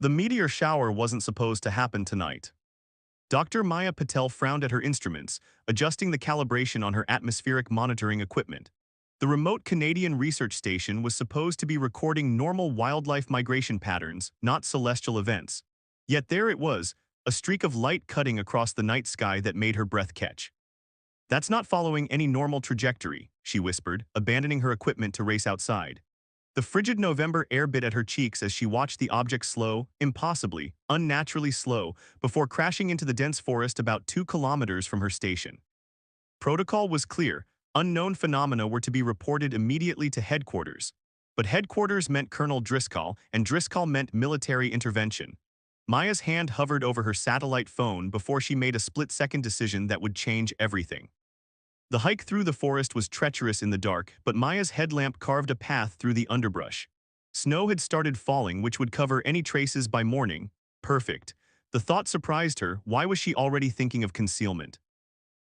The meteor shower wasn't supposed to happen tonight. Dr. Maya Patel frowned at her instruments, adjusting the calibration on her atmospheric monitoring equipment. The remote Canadian research station was supposed to be recording normal wildlife migration patterns, not celestial events. Yet there it was, a streak of light cutting across the night sky that made her breath catch. "That's not following any normal trajectory," she whispered, abandoning her equipment to race outside. The frigid November air bit at her cheeks as she watched the object slow, impossibly, unnaturally slow, before crashing into the dense forest about 2 kilometers from her station. Protocol was clear. Unknown phenomena were to be reported immediately to headquarters. But headquarters meant Colonel Driscoll, and Driscoll meant military intervention. Maya's hand hovered over her satellite phone before she made a split-second decision that would change everything. The hike through the forest was treacherous in the dark, but Maya's headlamp carved a path through the underbrush. Snow had started falling, which would cover any traces by morning. Perfect. The thought surprised her. Why was she already thinking of concealment?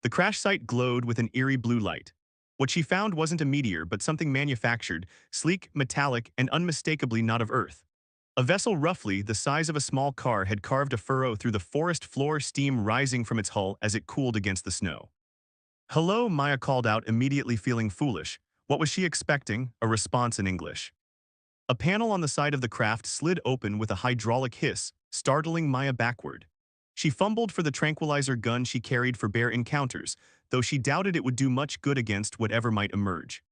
The crash site glowed with an eerie blue light. What she found wasn't a meteor, but something manufactured, sleek, metallic, and unmistakably not of Earth. A vessel roughly the size of a small car had carved a furrow through the forest floor, steam rising from its hull as it cooled against the snow. "Hello," Maya called out, immediately feeling foolish. What was she expecting? A response in English. A panel on the side of the craft slid open with a hydraulic hiss, startling Maya backward. She fumbled for the tranquilizer gun she carried for bear encounters, though she doubted it would do much good against whatever might emerge.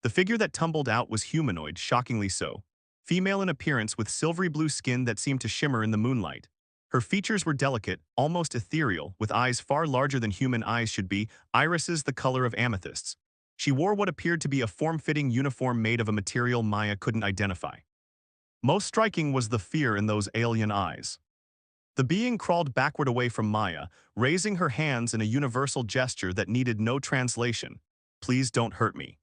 The figure that tumbled out was humanoid, shockingly so. Female in appearance with silvery blue skin that seemed to shimmer in the moonlight. Her features were delicate, almost ethereal, with eyes far larger than human eyes should be, irises the color of amethysts. She wore what appeared to be a form-fitting uniform made of a material Maya couldn't identify. Most striking was the fear in those alien eyes. The being crawled backward away from Maya, raising her hands in a universal gesture that needed no translation. "Please don't hurt me."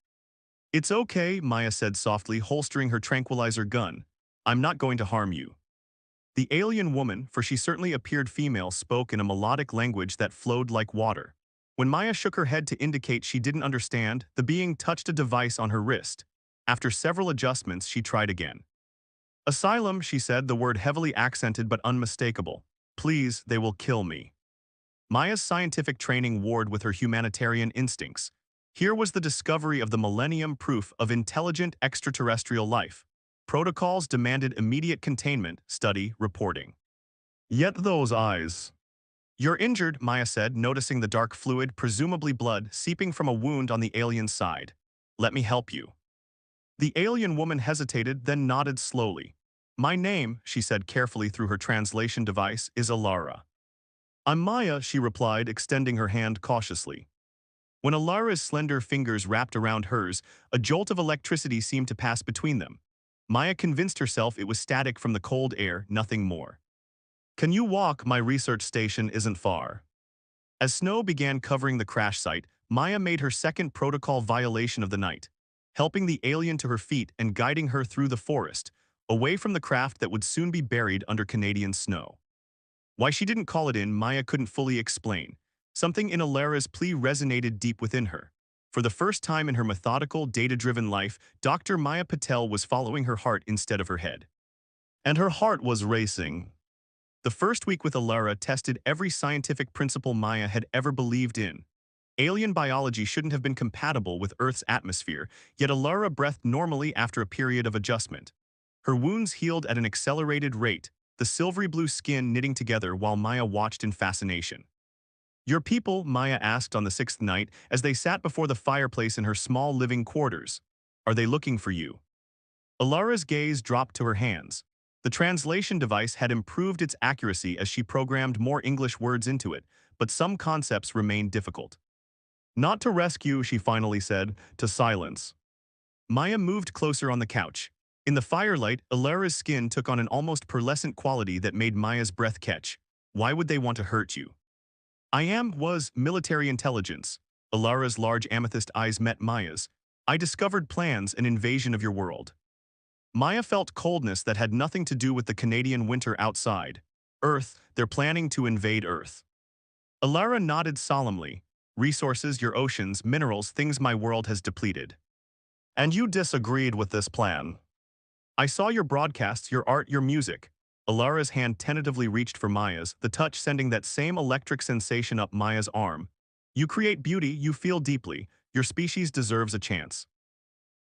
"It's okay," Maya said softly, holstering her tranquilizer gun. "I'm not going to harm you." The alien woman, for she certainly appeared female, spoke in a melodic language that flowed like water. When Maya shook her head to indicate she didn't understand, the being touched a device on her wrist. After several adjustments, she tried again. "Asylum," she said, the word heavily accented but unmistakable. "Please, they will kill me." Maya's scientific training warred with her humanitarian instincts. Here was the discovery of the millennium proof of intelligent extraterrestrial life. Protocols demanded immediate containment, study, reporting. Yet those eyes. "You're injured," Maya said, noticing the dark fluid, presumably blood, seeping from a wound on the alien's side. "Let me help you." The alien woman hesitated, then nodded slowly. "My name," she said carefully through her translation device, "is Alara." "I'm Maya," she replied, extending her hand cautiously. When Alara's slender fingers wrapped around hers, a jolt of electricity seemed to pass between them. Maya convinced herself it was static from the cold air, nothing more. "Can you walk? My research station isn't far." As snow began covering the crash site, Maya made her second protocol violation of the night, helping the alien to her feet and guiding her through the forest, away from the craft that would soon be buried under Canadian snow. Why she didn't call it in, Maya couldn't fully explain. Something in Alara's plea resonated deep within her. For the first time in her methodical, data-driven life, Dr. Maya Patel was following her heart instead of her head. And her heart was racing. The first week with Alara tested every scientific principle Maya had ever believed in. Alien biology shouldn't have been compatible with Earth's atmosphere, yet Alara breathed normally after a period of adjustment. Her wounds healed at an accelerated rate, the silvery blue skin knitting together while Maya watched in fascination. "Your people?" Maya asked on the sixth night as they sat before the fireplace in her small living quarters. "Are they looking for you?" Alara's gaze dropped to her hands. The translation device had improved its accuracy as she programmed more English words into it, but some concepts remained difficult. "Not to rescue," she finally said, "to silence." Maya moved closer on the couch. In the firelight, Alara's skin took on an almost pearlescent quality that made Maya's breath catch. "Why would they want to hurt you?" Was military intelligence." Alara's large amethyst eyes met Maya's. "I discovered plans an invasion of your world." Maya felt coldness that had nothing to do with the Canadian winter outside. "Earth, they're planning to invade Earth." Alara nodded solemnly. "Resources, your oceans, minerals, things my world has depleted." "And you disagreed with this plan?" "I saw your broadcasts, your art, your music." Alara's hand tentatively reached for Maya's, the touch sending that same electric sensation up Maya's arm. You create beauty you feel deeply. Your species deserves a chance.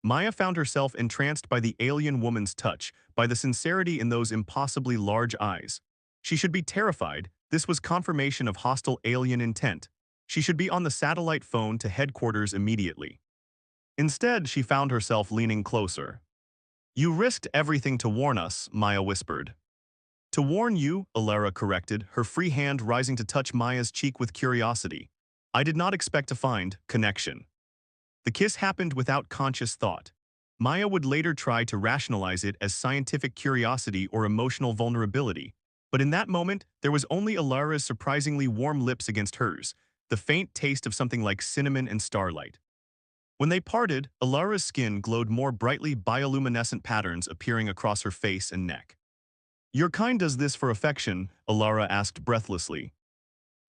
Maya found herself entranced by the alien woman's touch, by the sincerity in those impossibly large eyes. She should be terrified. This was confirmation of hostile alien intent. She should be on the satellite phone to headquarters immediately. Instead, she found herself leaning closer. You risked everything to warn us, Maya whispered. To warn you, Alara corrected, her free hand rising to touch Maya's cheek with curiosity. I did not expect to find connection. The kiss happened without conscious thought. Maya would later try to rationalize it as scientific curiosity or emotional vulnerability. But in that moment, there was only Alara's surprisingly warm lips against hers, the faint taste of something like cinnamon and starlight. When they parted, Alara's skin glowed more brightly, bioluminescent patterns appearing across her face and neck. Your kind does this for affection, Alara asked breathlessly.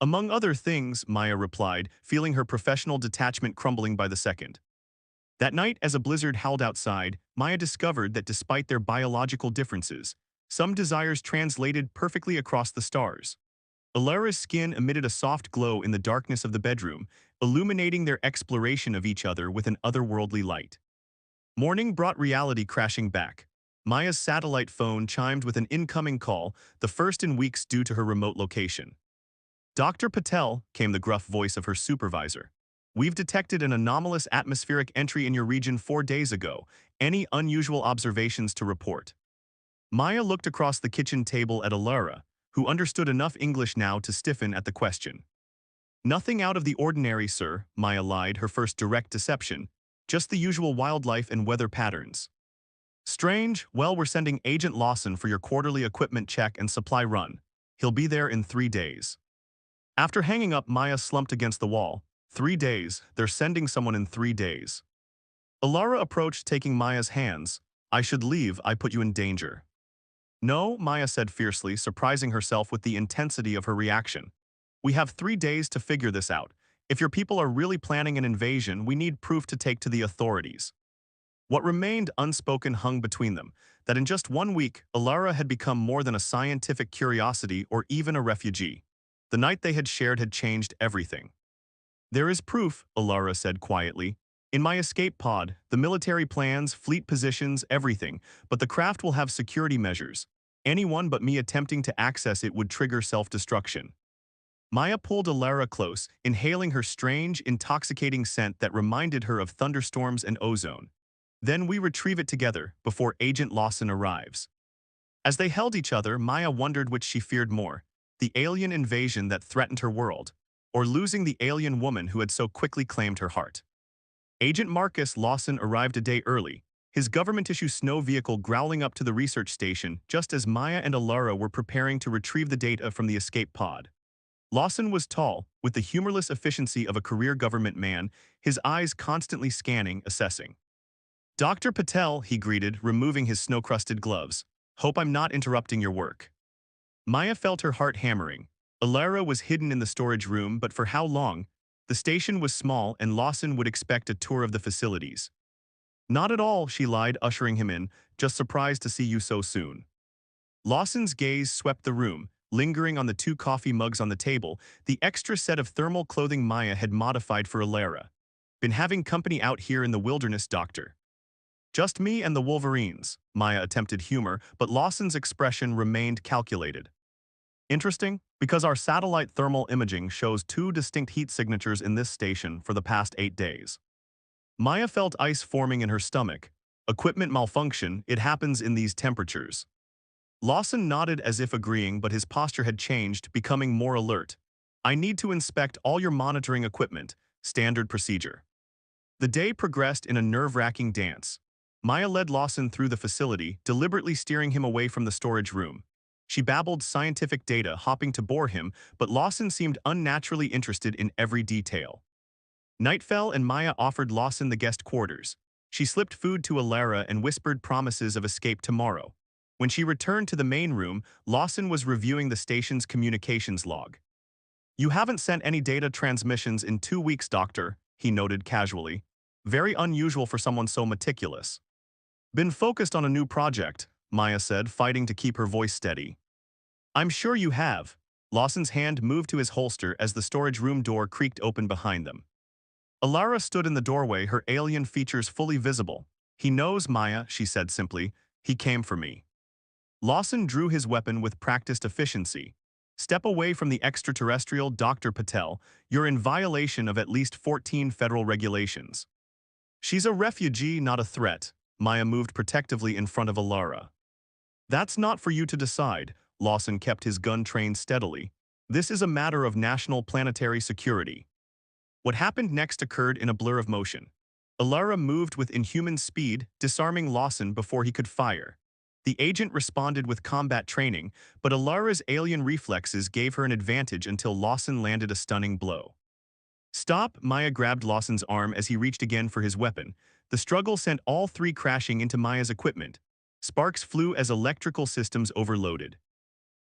Among other things, Maya replied, feeling her professional detachment crumbling by the second. That night, as a blizzard howled outside, Maya discovered that despite their biological differences, some desires translated perfectly across the stars. Alara's skin emitted a soft glow in the darkness of the bedroom, illuminating their exploration of each other with an otherworldly light. Morning brought reality crashing back. Maya's satellite phone chimed with an incoming call, the first in weeks due to her remote location. Dr. Patel, came the gruff voice of her supervisor. We've detected an anomalous atmospheric entry in your region 4 days ago. Any unusual observations to report? Maya looked across the kitchen table at Alara, who understood enough English now to stiffen at the question. Nothing out of the ordinary, sir, Maya lied, her first direct deception. Just the usual wildlife and weather patterns. Strange. Well, we're sending Agent Lawson for your quarterly equipment check and supply run. He'll be there in 3 days. After hanging up, Maya slumped against the wall. 3 days, they're sending someone in 3 days. Alara approached, taking Maya's hands. I should leave, I put you in danger. No, Maya said fiercely, surprising herself with the intensity of her reaction. We have 3 days to figure this out. If your people are really planning an invasion, we need proof to take to the authorities. What remained unspoken hung between them, that in just 1 week, Alara had become more than a scientific curiosity or even a refugee. The night they had shared had changed everything. There is proof, Alara said quietly. In my escape pod, the military plans, fleet positions, everything, but the craft will have security measures. Anyone but me attempting to access it would trigger self-destruction. Maya pulled Alara close, inhaling her strange, intoxicating scent that reminded her of thunderstorms and ozone. Then we retrieve it together, before Agent Lawson arrives. As they held each other, Maya wondered which she feared more, the alien invasion that threatened her world, or losing the alien woman who had so quickly claimed her heart. Agent Marcus Lawson arrived a day early, his government-issue snow vehicle growling up to the research station just as Maya and Alara were preparing to retrieve the data from the escape pod. Lawson was tall, with the humorless efficiency of a career government man, his eyes constantly scanning, assessing. Dr. Patel, he greeted, removing his snow-crusted gloves. Hope I'm not interrupting your work. Maya felt her heart hammering. Alara was hidden in the storage room, but for how long? The station was small and Lawson would expect a tour of the facilities. Not at all, she lied, ushering him in, just surprised to see you so soon. Lawson's gaze swept the room, lingering on the 2 coffee mugs on the table, the extra set of thermal clothing Maya had modified for Alara. Been having company out here in the wilderness, doctor. Just me and the Wolverines, Maya attempted humor, but Lawson's expression remained calculated. Interesting, because our satellite thermal imaging shows 2 distinct heat signatures in this station for the past 8 days. Maya felt ice forming in her stomach. Equipment malfunction, it happens in these temperatures. Lawson nodded as if agreeing, but his posture had changed, becoming more alert. I need to inspect all your monitoring equipment, standard procedure. The day progressed in a nerve-wracking dance. Maya led Lawson through the facility, deliberately steering him away from the storage room. She babbled scientific data, hopping to bore him, but Lawson seemed unnaturally interested in every detail. Night fell and Maya offered Lawson the guest quarters. She slipped food to Alara and whispered promises of escape tomorrow. When she returned to the main room, Lawson was reviewing the station's communications log. You haven't sent any data transmissions in 2 weeks, doctor, he noted casually. Very unusual for someone so meticulous. Been focused on a new project, Maya said, fighting to keep her voice steady. I'm sure you have. Lawson's hand moved to his holster as the storage room door creaked open behind them. Alara stood in the doorway, her alien features fully visible. He knows, Maya, she said simply. He came for me. Lawson drew his weapon with practiced efficiency. Step away from the extraterrestrial, Dr. Patel. You're in violation of at least 14 federal regulations. She's a refugee, not a threat. Maya moved protectively in front of Alara. That's not for you to decide. Lawson kept his gun trained steadily. This is a matter of national planetary security. What happened next occurred in a blur of motion. Alara moved with inhuman speed, disarming Lawson before he could fire. The agent responded with combat training, but Alara's alien reflexes gave her an advantage until Lawson landed a stunning blow. Stop! Maya grabbed Lawson's arm as he reached again for his weapon. The struggle sent all three crashing into Maya's equipment. Sparks flew as electrical systems overloaded.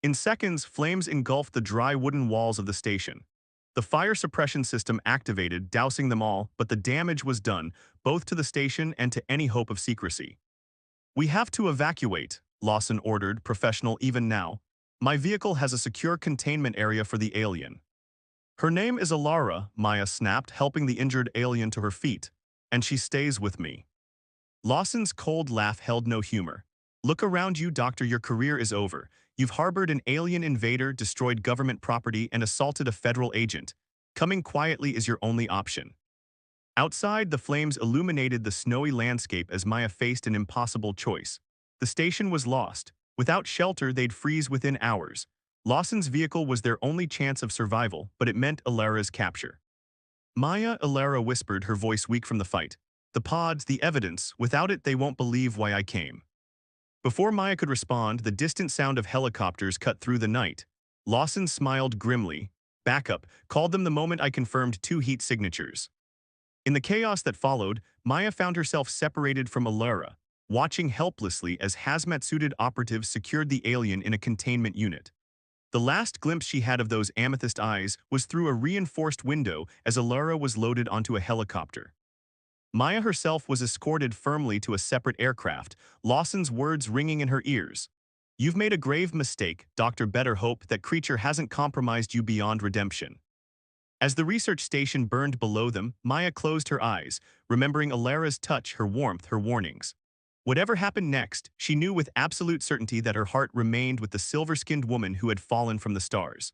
In seconds, flames engulfed the dry wooden walls of the station. The fire suppression system activated, dousing them all, but the damage was done, both to the station and to any hope of secrecy. We have to evacuate, Lawson ordered, professional even now. My vehicle has a secure containment area for the alien. Her name is Alara, Maya snapped, helping the injured alien to her feet. And she stays with me. Lawson's cold laugh held no humor. Look around you, Doctor, your career is over. You've harbored an alien invader, destroyed government property, and assaulted a federal agent. Coming quietly is your only option. Outside, the flames illuminated the snowy landscape as Maya faced an impossible choice. The station was lost. Without shelter, they'd freeze within hours. Lawson's vehicle was their only chance of survival, but it meant Alara's capture. Maya, Alara whispered, her voice weak from the fight. The pods, the evidence. Without it, they won't believe why I came. Before Maya could respond, the distant sound of helicopters cut through the night. Lawson smiled grimly. Backup, called them the moment I confirmed 2 heat signatures. In the chaos that followed, Maya found herself separated from Alara, watching helplessly as hazmat-suited operatives secured the alien in a containment unit. The last glimpse she had of those amethyst eyes was through a reinforced window as Alara was loaded onto a helicopter. Maya herself was escorted firmly to a separate aircraft, Lawson's words ringing in her ears. You've made a grave mistake, Doctor. Better hope that creature hasn't compromised you beyond redemption. As the research station burned below them, Maya closed her eyes, remembering Alara's touch, her warmth, her warnings. Whatever happened next, she knew with absolute certainty that her heart remained with the silver-skinned woman who had fallen from the stars.